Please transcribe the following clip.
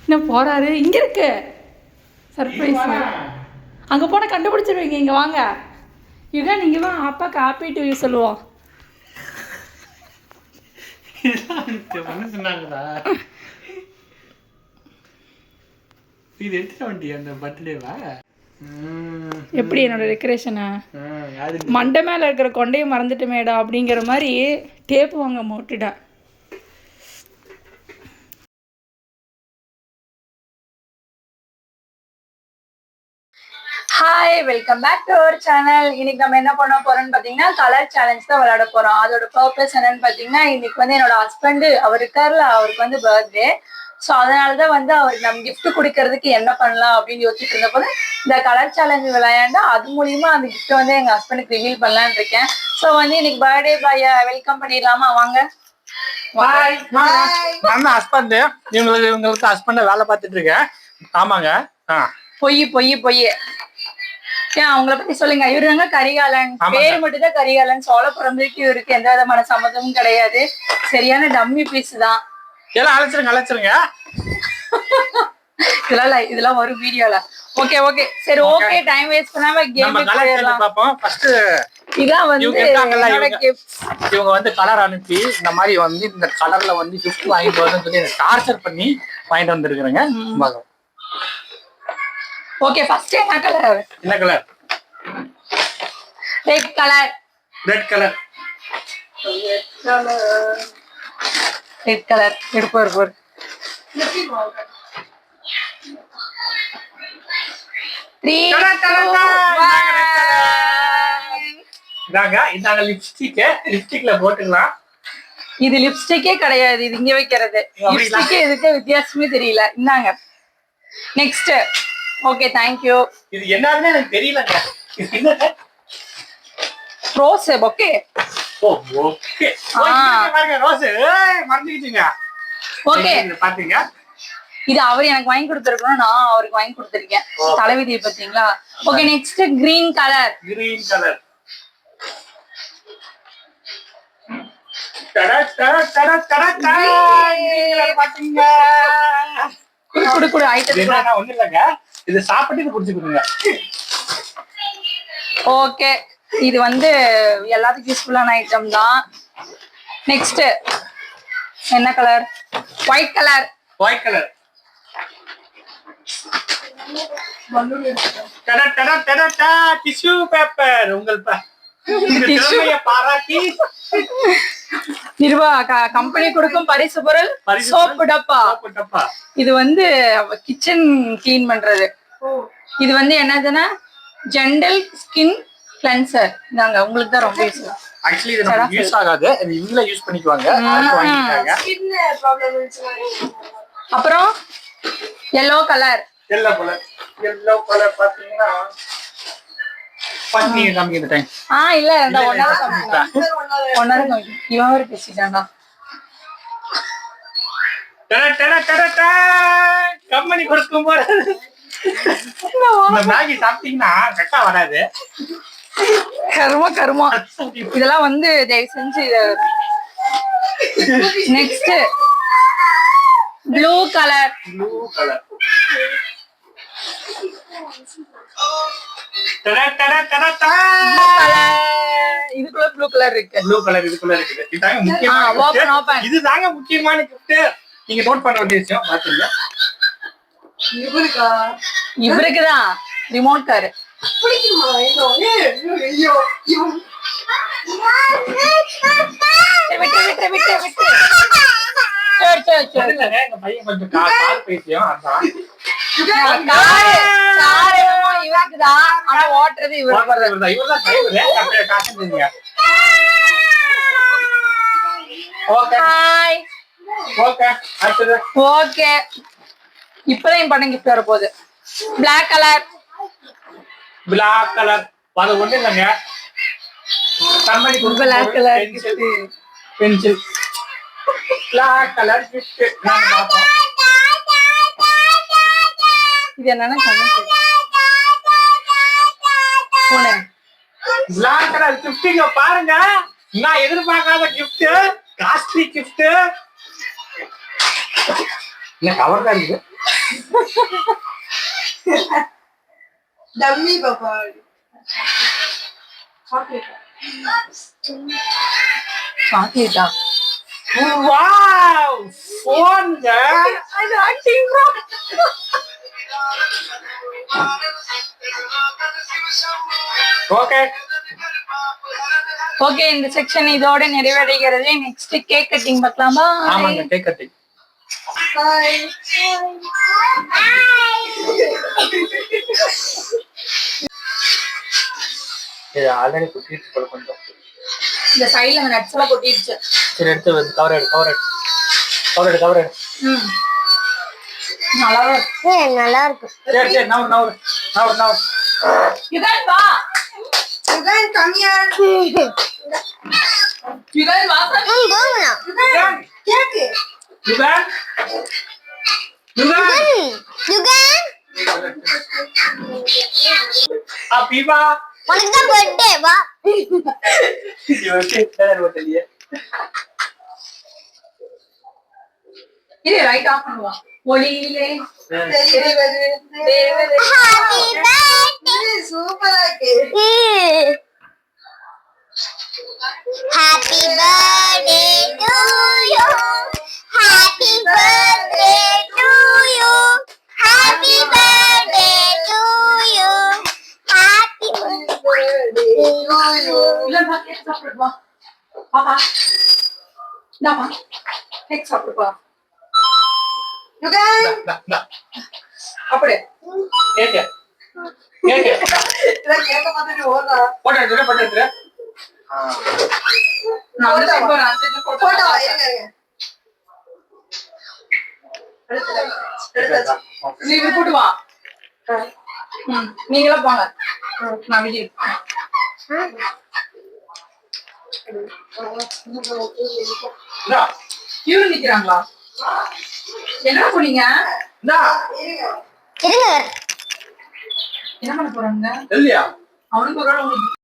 என்ன போறாரு? இங்க இருக்கு சர்ப்ரைஸ். அங்கே போனால் கண்டுபிடிச்சிருவீங்க. இங்கே வாங்க யுகன், நீங்கள் வா. அப்பாவுக்கு ஹாப்பி டு யூ சொல்லுவோம். சொன்னாங்களா? இது எடுத்துட வண்டி அந்த பர்த்டேவா? எப்படி என்னோட டெக்கரேஷனை மண்டை மேலே இருக்கிற கொண்டையை மறந்துட்டு மேடா அப்படிங்கிற மாதிரி டேப்பு வாங்க மோட்டுட்டேன். Hi, welcome back to our channel. இன்னைக்கு நம்ம என்ன பண்ண போறோம்னு பார்த்தீங்கன்னா கலர் சேலஞ்ச் தான் விளையாட போறோம். அதோட பர்பஸ் என்னன்னு பார்த்தீங்கன்னா, இன்னைக்கு வந்து என்னோட ஹஸ்பண்டு அவர் இருக்கார்ல, அவருக்கு வந்து பர்த்டே. ஸோ அதனாலதான் வந்து அவருக்கு நம்ம கிஃப்ட் கொடுக்கறதுக்கு என்ன பண்ணலாம் அப்படின்னு யோசிச்சுட்டு இருந்த போது இந்த கலர் சேலஞ்ச் விளையாண்டா அது மூலியமா அந்த கிஃப்ட் வந்து எங்க ஹஸ்பண்டுக்கு ரிவீல் பண்ணலான்னு இருக்கேன். ஸோ வந்து இன்னைக்கு பர்த்டே பாய வெல்கம் பண்ணிடலாமா? வாங்க. ஹஸ்பண்ட் இவங்களுக்கு ஹஸ்பண்ட வேலை பார்த்துட்டு இருக்கேன். ஆமாங்க. பொய் பொய் பொய். அவங்கள பத்தி சொல்லுங்க. இவரு தாங்க கரிகாலன். பேரு மட்டும் தான் கரிகாலன். சோழபுரம்புக்கு இவருக்கு எந்த விதமான சம்மந்தமும் கிடையாது. சரியான டம்மி பீஸ் தான். எல்லாம் அழைச்சிருங்க. இதெல்லாம் ஒரு வீடியோல. ஓகே ஓகே சரி ஓகே. டைம் வேஸ்ட் பண்ணாம கேம் பாப்போம். ஃபர்ஸ்ட் இதான் வந்து இவங்க வந்து கலர் அனுப்பி இந்த மாதிரி வந்து இந்த கலர்ல வந்து கிஃப்ட் வாங்கிட்டு வரணும்னு சொல்லி டார்ச்சர் பண்ணி வாங்கிட்டு வந்திருக்கிறேங்க. ஓகே ஃபர்ஸ்ட் என்ன கலர்? என்ன colour? Red colour. Red colour. Red colour எடுப்பார். இதாங்க லிப்ஸ்டிக். லிப்ஸ்டிக்ல போட்டுக்கலாம். இது லிப்ஸ்டிக்கே கிடையாது. இது இங்க வைக்கிறது. லிப்ஸ்டிக்கே இதுக்கு வித்தியாசமே தெரியல. இந்தாங்க நெக்ஸ்ட். Okay thank you. இது என்னன்னு எனக்கு தெரியலங்க. இது என்னங்க? Rose okay. Oh okay. பாருங்க ரோஸ். மறந்துட்டீங்க. ஓகே பாத்தீங்க. இது அவர் எனக்கு வாங்கி கொடுத்துருக்கணும். நான் அவருக்கு வாங்கி கொடுத்துருக்கேன். தலைவிதியை பாத்தீங்களா? Okay next green colour. Green colour. பாத்தீங்க. குடு ஐட்டம் ஒண்ணு இல்லைங்க. இது சாப்பிட்டு குடிச்சுக்கிடுங்க. ஓகே இது வந்து எல்லாத்துக்கும் யூஸ்ஃபுல்லான ஐட்டம் தான். நெக்ஸ்ட் என்ன colour? White colour. White colour. Tissue paper. உங்கள் பாராட்டி நிர்வா கம்பெனி கொடுக்கும் பரிசு பொருள் சோப்பு டப்பா. இது வந்து கிச்சன் கிளீன் பண்றது. இது வந்து என்னதுன்னா ஜென்டல் ஸ்கின் கிளென்சர். நாங்க உங்களுக்கு தான் ரொம்ப யூஸ். ஆக்சுவலி இது நமக்கு யூஸ் ஆகாது. இவங்களே யூஸ் பண்ணிக்குவாங்க. அப்புறம் yellow கலர். yellow கலர் பாத்தீங்கன்னா பாத்தீங்க காமிக்கிற டைம். இல்ல இந்த ஒண்ணார இவன் ஒரு பேசிட்டான்டா. கம்பெனி கொடுக்கும் போது இந்த மேகி சாப்பிட்டீங்கன்னா கட்டா வராது. கருமா இதெல்லாம் வந்து தயவு செஞ்சு. Next blue colour. இதுக்குள்ள ப்ளூ கலர் இருக்கு. இதுக்குள்ள இருக்குது. இதுதாங்க முக்கியமான கிஃப்ட். நீங்க நோட் பண்ண வேண்டிய விஷயம் பாத்தீங்க. இவருக்குதான் ரிமோட் காரு. எங்க பையன் கொஞ்சம் கால் பேசியும் அதான் இவருக்குதான். ஆனா ஓட்டுறது இவர்தான். ஓகே இப்பதான் பண்ண கிஃப்ட் வர போகுது. Black colour. அது ஒண்ணு இல்லைங்க. Company black colour pencil. Black colour gift நாங்க பாப்போம். இது என்னன்னா பிளாக் கலர் கிஃப்ட் பாருங்க. நான் எதிர்பார்க்காத கிஃப்ட். Costly gift. என்ன கவர் தான் இருக்கு. டம்மி பாப்பா சாக்லேட்டா வாவ் போன்ங்க ஓகே ஓகே இந்த செக்ஷன் இதோட நிறைவடைகிறது நெக்ஸ்ட் கேக் கட்டிங் பார்க்கலாமா ஆமாங்க கேக் கட்டிங் ஹாய் இது ஆல்ரெடி குட்டிட்டு போல கொஞ்சம் இந்த சைடுல அந்த நட்ஸ் எல்லாம் கொட்டிடுச்சு சரி எடுத்து கவர் எடு ம் நல்லா இருக்கு நல்லா இருக்கு சரி நவர் யுகன் வா யுகன் கம்மியார் யுகன் வா யுகன் கேக்கு யுகன் அபிவா உனக்கு தான் பர்த்டே வா இவன் கேட்டா தெரியல இது ரைட் ஆஃப் பண்ணுவா ஒளியிலே தெரிவது தேவதே ஹாப்பி பர்த்டே சூப்பரா இருக்கு happy birthday to you happy birthday to you happy birthday to you happy birthday to you இல்ல வா கேக் சாப்பிடு வா பாப்பா நான் வா கேக் சாப்பிடு வா யுகன் அப்படியே கேக்க இத கேக்க மாதிரி ஓடா போட்டு நான் வந்து போறேன் சரி போடா போடா இருங்க நீ இது போட்டு வா நீங்களா போங்க நான் வெளியே கியூல நிக்கிறாங்களா என்ன பண்ணீங்க இருங்க என்ன பண்ண போறாங்க இல்லையா அவனுக்கு ஒரு வேளை உங்களுக்கு